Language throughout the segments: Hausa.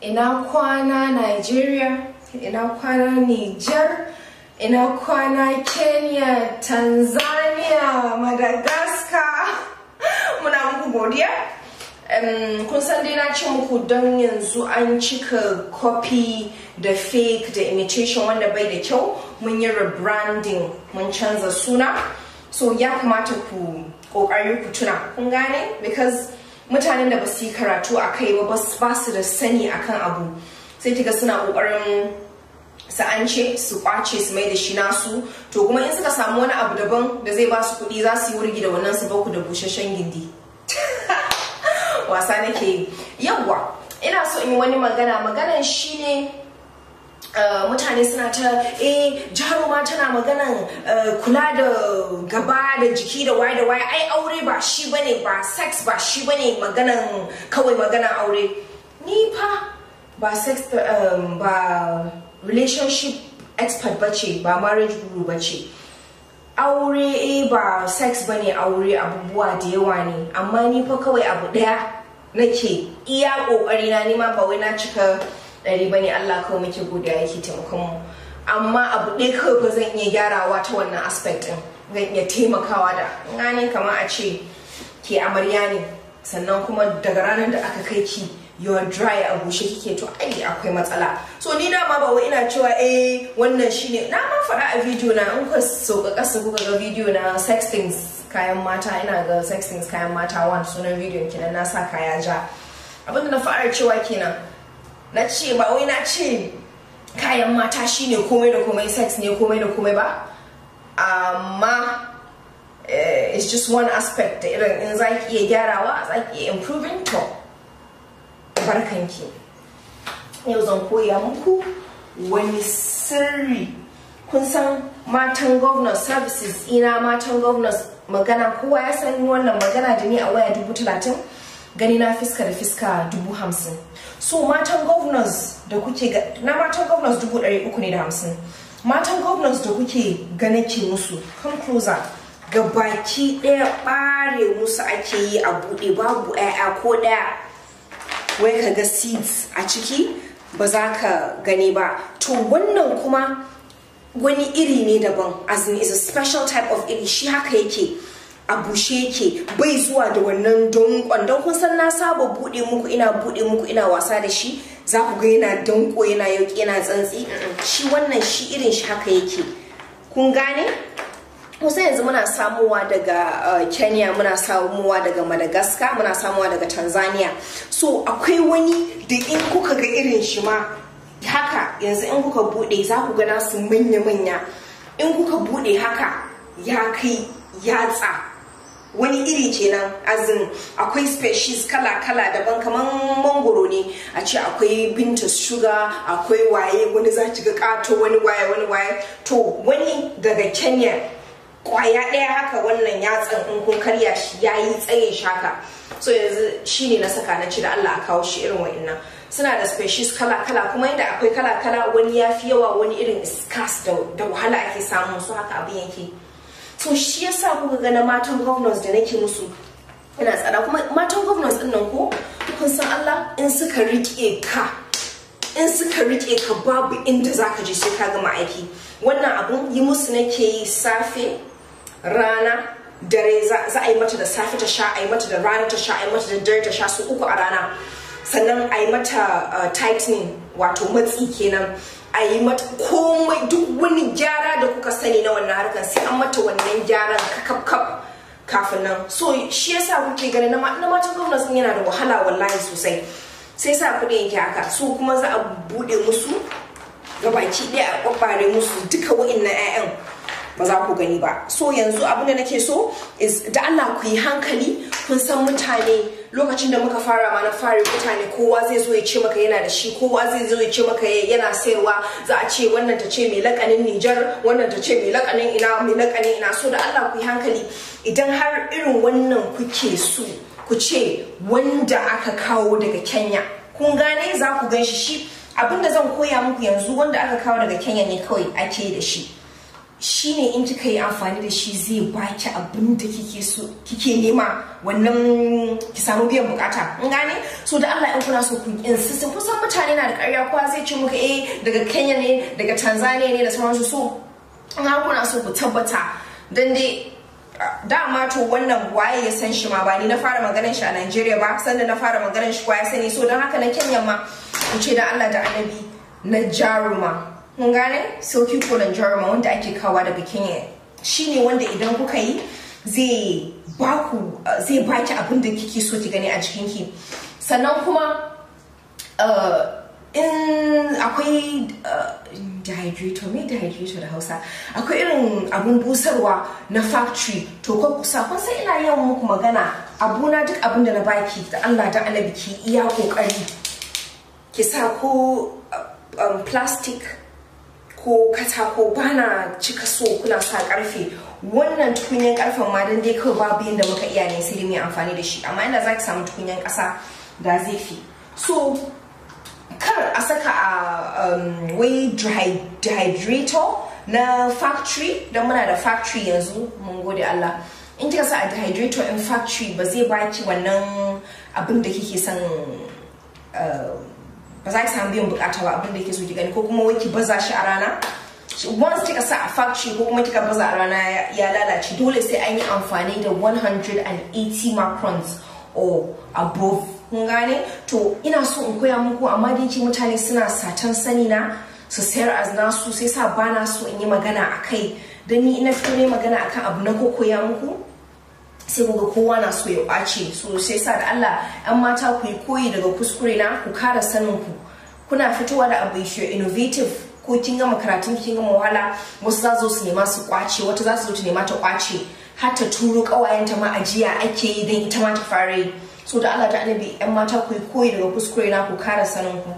Ina kwana Nigeria, ina kwana Niger, ina kwana Kenya, Tanzania, Madagascar. Muna muku godiya. Kun san dai na ce muku don yanzu an cika copy da fake da imitation wanda bai da kyau. Mun yi rebranding, mun canza suna. So ya kamata ku kokari ku tuna. Kun gane? Because mutanen da ba su yi karatu a kai ba su da sani akan abu sai kiga suna kokarin sa'ance su kwace su mai da shi nasu, to kuma in suka samu wani abu daban da zai ba su kuɗi za su yi wurgi da wannan su baku da bushashen gindi. Wasa nake yawa ina so in yi wani maganan shine mutane suna ta jaruma tana maganan kula da gaba da jiki da waye ai aure ba shi bane, ba sex ba shi bane, maganan kawai maganan aure. Ni fa ba sex ba relationship expert bace, ba marriage guru bace. Aure ba sex bane, aure abubuwa da yawa ne, amma ni fa kawai abu daya nake iya kokari na, ni ma ba wai na cika ɗari bane, Allah kawai muke godiya yake taimakon mu, amma abu ɗaya kawai ba zan iya gyarawa ta wannan aspect ɗin, zan iya taimakawa da gane kamar a ce ke amarya ne sannan kuma daga ranar da aka kai ki your dry a bushe kike, to ai akwai matsala. So ni dama ba wai ina cewa wannan shine, na ma faɗa a video na, in ku sauka ƙasa kuka ga video na sex things kayan mata, ina ga sex things kayan mata one sunan video kenan, na sa kaya ja. Abinda na fara cewa kenan, na ce ba wai na ce kayan mata shine komai da komai, sex ne komai da komai ba, amma it's just one aspect da irin in za ki iya gyarawa, za ki iya improving, to barkanki. Yau zan koya muku wani sirri. Kun san matan governors services ina, matan governors magana, kowa ya san wannan magana da ni a waya 30,000, gani na fiska da fiska 50,000. So matan governors da kuke na matan governors 350. Matan governors da kuke ganin ki musu come closer, ga baki daya bare musu ake yi a bude, babu ƴaƴa ko daya, wai kaga seeds a ciki ba za ka gani ba. To wannan kuma wani iri ne daban, as in is a special type of iri, shi haka yake a bushe yake, bai zuwa da wannan don kun san na saba bude muku ina wasa da shi, za ku ga yana danko, yana yauki, yana tsantsi. Shi wannan shi irin shi haka yake. Kun gane? Kusa yanzu muna samuwa daga Kenya, muna samuwa daga Madagascar, muna samuwa daga Tanzania. So akwai wani da in kuka ga irin shi ma haka, yanzu in kuka bude za ku ga nasu manya-manya, in kuka bude haka ya kai yatsa, wani iri kenan, azin akwai species kala-kala daban, kaman mangoro ne a ce akwai binta sugar, akwai waye, wani za ki ga kato, wani waye. To wani daga Kenya kwaya ɗaya haka, wannan yatsan in kun karya shi yayi tsaye shaka. So yanzu shine na saka na ci da Allah a kawo shi irin wa'annan. Suna da species kala-kala, kuma yadda akwai kala-kala, wani ya fi yawa, wani irin scarce da wahala ake samun su, haka abin yake. So shi yasa kuka ga na matan governors da nake musu ina tsada, kuma matan governors din nan ko kun san Allah, in suka rike ka babu inda zaka je sai ka gama aiki. Wannan abun yi musu nake yi safe, rana, dare. Za a yi mata da safe ta sha, a yi mata da rana ta sha, a yi mata da dare ta sha, su 3 a rana. Sannan a yi mata tightening, wato matsi kenan, a yi mata komai, duk wani gyara da kuka sani na wannan harkar sai an mata wannan gyaran kakaf kafin nan. So shi yasa kuke ganin na matan gwamnati sun yana da wahala wallahi sosai, sai sa kuɗi yake haka. So kuma za a bude musu gabaki ɗaya, a kwabbare musu duka wa'innan 'ya'yan, ba za ku gani ba. So yanzu abin da nake so is da Allah ku yi hankali. Kun san mutane lokacin da muka fara ma na fara, mutane kowa zai zo ya ce maka yana da shi, kowa zai zo ya ce maka yana sayarwa. Za a ce wannan ta ce mai lakanin Nijar, wannan ta ce mai lakanin ina. So da Allah ku yi hankali, idan har irin wannan kuke so, ku ce wanda aka kawo daga Kenya. Kun gane? Za ku gan shi abinda zan koya muku yanzu, wanda aka kawo daga Kenya ne kawai ake da shi. shine in kika yi amfani da shi zai baki abin da kike so kike nema wannan ki samu biyan bukata in gane so da Allah in kuna so ku insist kusan mutane na da ƙarya kowa zai ce muka daga Kenya ne daga Tanzania ne da sauransu so in kuna so ku tabbata dan dai dama to wannan waye ya san shi ma ba ni na fara maganar shi a Nigeria ba sanda na fara maganar shi kowa ya sani so dan haka na Kenya ma in ce da Allah da Annabi na Jaruma mun gane Silky Cola Jaruma wanda ake kawa daga Kenya shine wanda idan kuka yi zai baki abin da kike so ki gani a cikin ki sannan kuma in akwai dehydrator da Hausa akwai irin abun busarwa na factory to ko kusa kun sai ina yawan muku magana abuna duk abin da na baki da Allah da Annabi ki iya kokari ki sa ko plastic ko katako bana cika so kuna sa karfe wannan tukunyan karfen ma dan dai kawai babu yanda muka iya ne sai dai mu amfani da shi amma inda zaki samu tukunyan kasa da zai fi so kar a saka a wai dehydrator na factory don muna da factory yanzu mun gode Allah in kika sa a dehydrator in factory ba zai baki wannan abin da kike son ba za ki samu biyan bukata ba abin da yake so ki gani ko kuma wai ki baza shi a rana once kika sa a factory ko kuma kika baza a rana ya lalace dole sai an yi amfani da 180 microns or above kun gane to ina so in koya muku amma da yake mutane suna satan sani na su sayar as nasu sai sa bana so in yi magana akai dan ni ina fito ne magana akan abu na ko koya muku sai kuga kowa na so ya ɓace so sai sa da Allah an mata ku yi koyi daga kuskure na ku kara sanin ku kuna fitowa da abu shi innovative ko kin gama karatun kin gama wahala wasu za su nema su kwace wata za su zo ta nema ta kwace har ta turo kawayenta ma ajiya ake yi dan ita ma ta fara yi so da Allah da Annabi yan mata ku yi koyi daga kuskure na ku kara sanin ku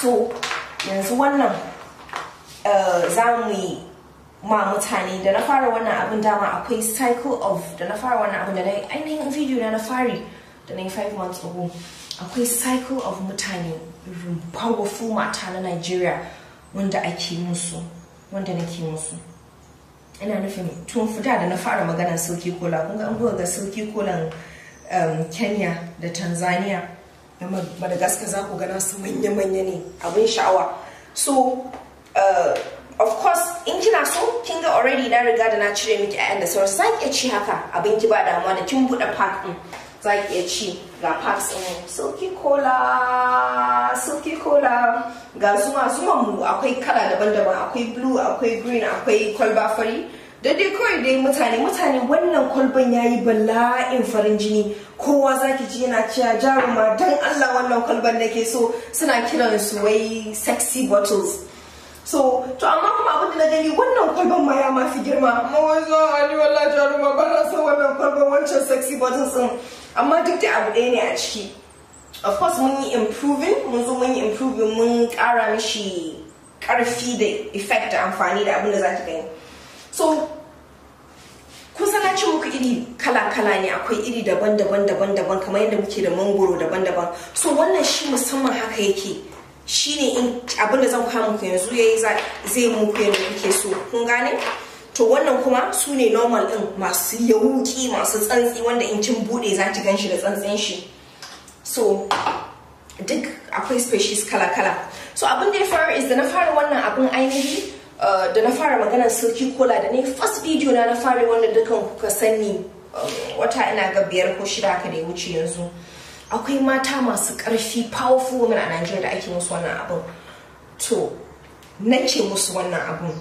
so yanzu wannan za mu yi ma mutane da na fara wannan abin dama akwai cycle of da na fara wannan abin da na ainihin video na fari da na yi 5 months ago akwai cycle of mutane powerful mata na Nigeria wanda ake musu wanda nake musu ina nufin tun fita da na fara maganar Silky Cola kun ga an ga Silky Cola Kenya da Tanzania da Madagascar za ku gana su manya-manya ne abin sha'awa so of course in kina so kin ga already na riga da na cire miki ayan da sauransu za ki iya ci haka abin ki ba damuwa da kin buɗe pack din za ki iya ci ga packs din Silky Cola ga zuma mu akwai kala daban-daban akwai blue akwai green akwai kwalba fari da dai kawai dai mutane wannan kwalban yayi bala'in farin jini kowa zaki ji yana cewa Jaruma dan Allah wannan kwalban nake so suna kiran su wai sexy bottles so to amma kuma abin da na gani wannan kwalban ma ya mafi girma amma wani wallahi Jaruma ba na son wannan kwalban wancan sexy bottles din amma duk da abu ɗaya ne a ciki of course mun yi improving mun ƙara mishi ƙarfi da effect da amfani da abin da za ki gani so kusa na ci muku iri kala-kala ne akwai iri daban-daban kamar yadda muke da mangoro daban-daban so wannan shi musamman haka yake shine in abin da zan kawo muku yanzu yayi zai muku yadda kuke so kun gane to wannan kuma su ne normal din masu yauki masu tsantsi wanda in kin bude za ki ganshi da tsantsin shi so duk akwai species kala-kala so abin da ya fara is da na fara wannan abin ainihi da na fara maganar Silky Cola da ne first video na fara wanda dukan kuka sani wata ina ga 5 ko 6 haka da ya wuce yanzu akwai mata masu ƙarfi powerful women a Nigeria da ake musu wannan abin to nake musu wannan abin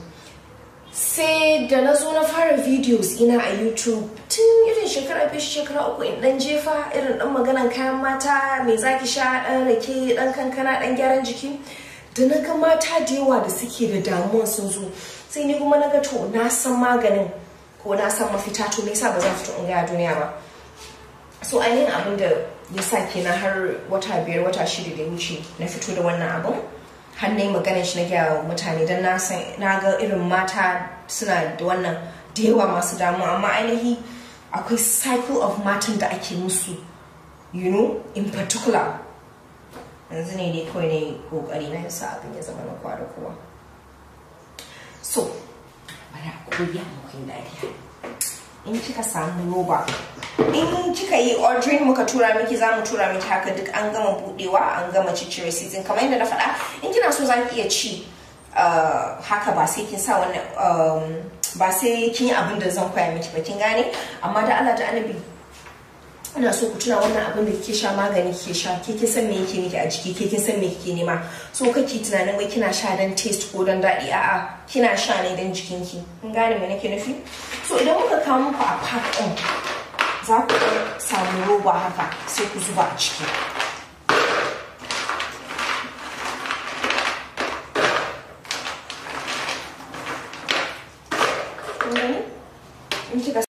sai da na zo na fara videos ina a YouTube tun irin shekara 3 in dan jefa irin dan maganan kayan mata me zaki sha dan rake dan kankana dan gyaran jiki da na ga mata da yawa da suke da damuwa sun zo sai ni kuma na ga to na san maganin ko na san mafita to me yasa ba zan fito in ga duniya ba so ainihin abin da ya sa kenan har wata 5 wata 6 da wuce na fito da wannan abin har na yi maganar shi na gaya mutane don na ga irin mata suna da wannan da yawa masu damuwa amma ainihi akwai cycle of matan da ake musu you know in particular yanzu ne dai kawai ne kokari na yasa abin ya zama na kowa da kowa so bari a koya muku dariya. In kika samu roba, in kika yi ordering muka tura miki, za mu tura miki haka duk an gama budewa, an gama ciccire season kamar yadda na faɗa. In kina so za ki iya ci haka ba sai kin sa wannan ba sai kin yi abin da zan koya miki ba, kin gane. Amma da Allah da Annabi ina so ku tuna wannan abin da kike sha magani kike sha, ke kin san me yake miki a jiki, ke kin san me kike nema. So kake tunanin wai kina sha dan taste ko dan daɗi, a'a kina sha ne dan jikinki, kin gane me nake nufi. So idan muka kawo muku a pack ɗin, za ku samu roba haka sai ku zuba a ciki.